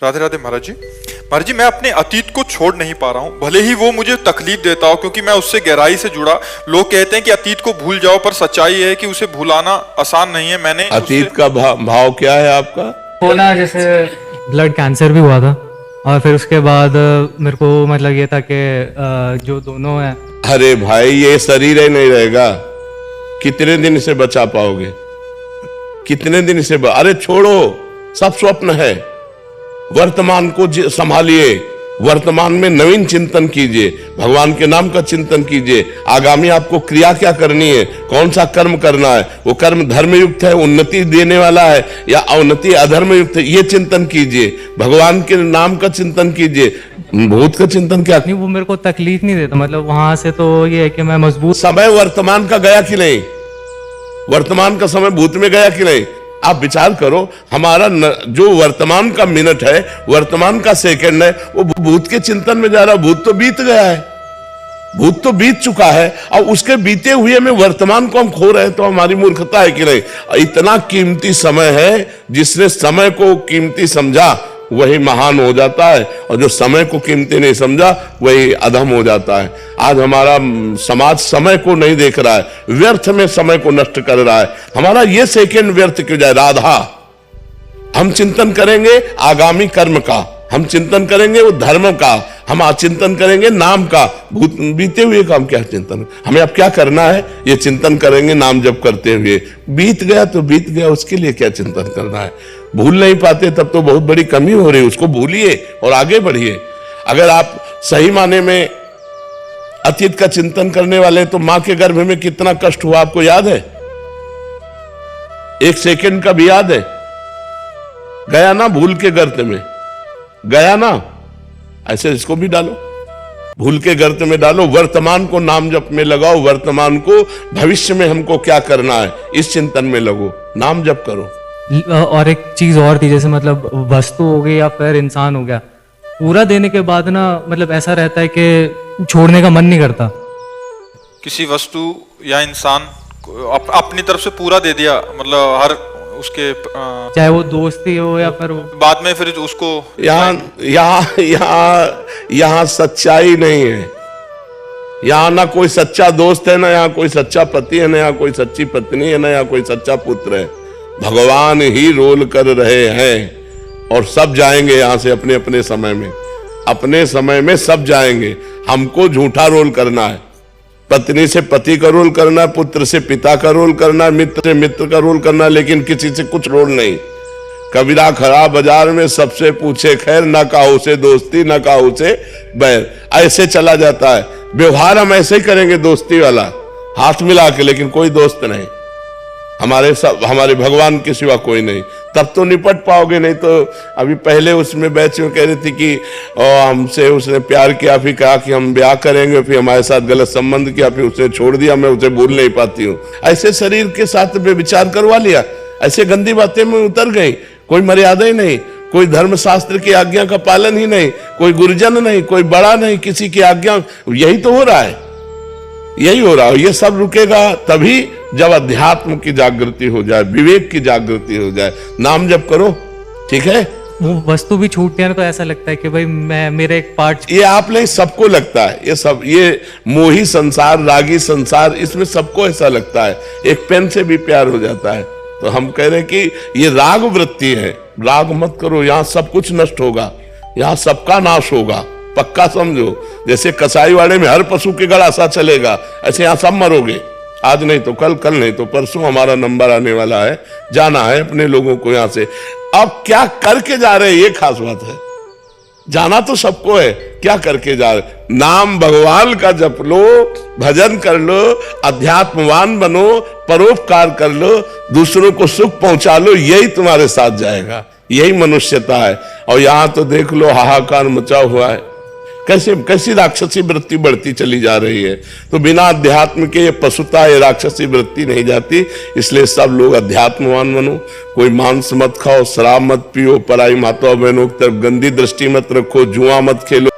राधे राधे महाराज जी। महाराज जी, मैं अपने अतीत को छोड़ नहीं पा रहा हूँ, भले ही वो मुझे तकलीफ देता हो, क्योंकि मैं उससे गहराई से जुड़ा। लोग कहते हैं कि अतीत को भूल जाओ, पर सच्चाई है कि उसे भुलाना आसान नहीं है। मैंने अतीत का भाव क्या है आपका? होना, जैसे ब्लड कैंसर भी हुआ था और फिर उसके बाद मेरे को मतलब ये था कि जो दोनों है। अरे भाई, ये शरीर ही नहीं रहेगा, कितने दिन से बचा पाओगे? कितने दिन से अरे छोड़ो, सब स्वप्न है। वर्तमान को संभालिए, वर्तमान में नवीन चिंतन कीजिए, भगवान के नाम का चिंतन कीजिए। आगामी आपको क्रिया क्या करनी है, कौन सा कर्म करना है, वो कर्म धर्म युक्त है, उन्नति देने वाला है या अवनति अधर्म युक्त है, ये चिंतन कीजिए। भगवान के नाम का चिंतन कीजिए। भूत का चिंतन क्या? नहीं, वो मेरे को तकलीफ नहीं देता, मतलब वहां से तो ये है कि मैं मजबूत। समय वर्तमान का गया कि नहीं? वर्तमान का समय भूत में गया कि नहीं? आप विचार करो, हमारा जो वर्तमान का मिनट है, वर्तमान का सेकंड है, वो भूत के चिंतन में जा रहा। भूत तो बीत गया है, भूत तो बीत चुका है, और उसके बीते हुए में वर्तमान को हम खो रहे हैं, तो हमारी मूर्खता है कि नहीं? इतना कीमती समय है, जिसने समय को कीमती समझा वही महान हो जाता है, और जो समय को कीमती नहीं समझा वही अधम हो जाता है। आज हमारा समाज समय को नहीं देख रहा है, व्यर्थ में समय को नष्ट कर रहा है। हमारा ये सेकंड व्यर्थ क्यों जाए? राधा, हम चिंतन करेंगे आगामी कर्म का, हम चिंतन करेंगे वो धर्म का, हम चिंतन करेंगे नाम का। भूत बीते हुए का हम क्या चिंतन? हमें अब क्या करना है? ये चिंतन करेंगे नाम जप करते हुए। बीत गया तो बीत गया, उसके लिए क्या चिंतन करना है? भूल नहीं पाते तब तो बहुत बड़ी कमी हो रही है। उसको भूलिए और आगे बढ़िए। अगर आप सही माने में अतीत का चिंतन करने वाले, तो मां के गर्भ में कितना कष्ट हुआ आपको याद है? एक सेकंड का भी याद है? गया ना भूल के गर्त में, गया ना? ऐसे इसको भी डालो, भूल के गर्त में डालो। वर्तमान को नाम जप में लगाओ, वर्तमान को भविष्य में हमको क्या करना है इस चिंतन में लगो, नाम जप करो। और एक चीज और थी, जैसे मतलब वस्तु हो गई या फिर इंसान हो गया, पूरा देने के बाद ना मतलब ऐसा रहता है कि छोड़ने का मन नहीं करता। किसी वस्तु या इंसान को अपनी तरफ से पूरा दे दिया, मतलब हर उसके चाहे वो दोस्ती हो या फिर बाद में फिर उसको यहाँ सच्चाई नहीं है। यहाँ ना कोई सच्चा दोस्त है, ना यहाँ कोई सच्चा पति है, ना यहाँ कोई सच्ची पत्नी है, ना यहाँ कोई सच्चा पुत्र है। भगवान ही रोल कर रहे हैं, और सब जाएंगे यहाँ से अपने अपने समय में। अपने समय में सब जाएंगे। हमको झूठा रोल करना है, पत्नी से पति का रोल करना है, पुत्र से पिता का रोल करना है, मित्र से मित्र का रोल करना है, लेकिन किसी से कुछ रोल नहीं। कबीरा खड़ा बाजार में, सबसे पूछे खैर, ना काहू से दोस्ती ना काहू से बैर। ऐसे चला जाता है व्यवहार। हम ऐसे ही करेंगे दोस्ती वाला, हाथ मिला के, लेकिन कोई दोस्त नहीं। हमारे भगवान के सिवा कोई नहीं। तब तो निपट पाओगे, नहीं तो अभी पहले उसमें बैच में कह रही थी कि हमसे उसने प्यार किया, फिर कहा कि हम ब्याह करेंगे, फिर हमारे साथ गलत संबंध किया, फिर उसने छोड़ दिया, मैं उसे भूल नहीं पाती हूँ। ऐसे शरीर के साथ में विचार करवा लिया, ऐसे गंदी बातें में उतर गई। कोई मर्यादा ही नहीं, कोई धर्म शास्त्र की आज्ञा का पालन ही नहीं, कोई गुरुजन नहीं, कोई बड़ा नहीं, किसी की आज्ञा। यही तो हो रहा है, यही हो रहा है। ये सब रुकेगा तभी जब अध्यात्म की जागृति हो जाए, विवेक की जागृति हो जाए। नाम जप करो, ठीक है? वो वस्तु भी छूटती है ना, तो ऐसा लगता है कि भाई मैं मेरे एक पार्ट। ये आप नहीं, सबको लगता है ये सब। ये मोही संसार, रागी संसार, इसमें सबको ऐसा लगता है। एक पेन से भी प्यार हो जाता है। तो हम कह रहे हैं कि ये राग वृत्ति है। राग मत करो, यहाँ सब कुछ नष्ट होगा, यहाँ सबका नाश होगा, पक्का समझो। जैसे कसाई वाड़े में हर पशु के गला सा चलेगा, ऐसे यहाँ सब मरोगे। आज नहीं तो कल, कल नहीं तो परसों हमारा नंबर आने वाला है, जाना है अपने लोगों को यहाँ से। अब क्या करके जा रहे हैं, ये खास बात है। जाना तो सबको है, क्या करके जा रहे? नाम भगवान का जप लो, भजन कर लो, अध्यात्मवान बनो, परोपकार कर लो, दूसरों को सुख पहुंचा लो। यही तुम्हारे साथ जाएगा, यही मनुष्यता है। और यहाँ तो देख लो, हाहाकार मचा हुआ है। कैसी राक्षसी वृत्ति बढ़ती चली जा रही है। तो बिना अध्यात्म के ये पशुता, ये राक्षसी वृत्ति नहीं जाती। इसलिए सब लोग अध्यात्मवान बनो। कोई मांस मत खाओ, शराब मत पियो, पराई माताओं बहनों की तरफ गंदी दृष्टि मत रखो, जुआ मत खेलो।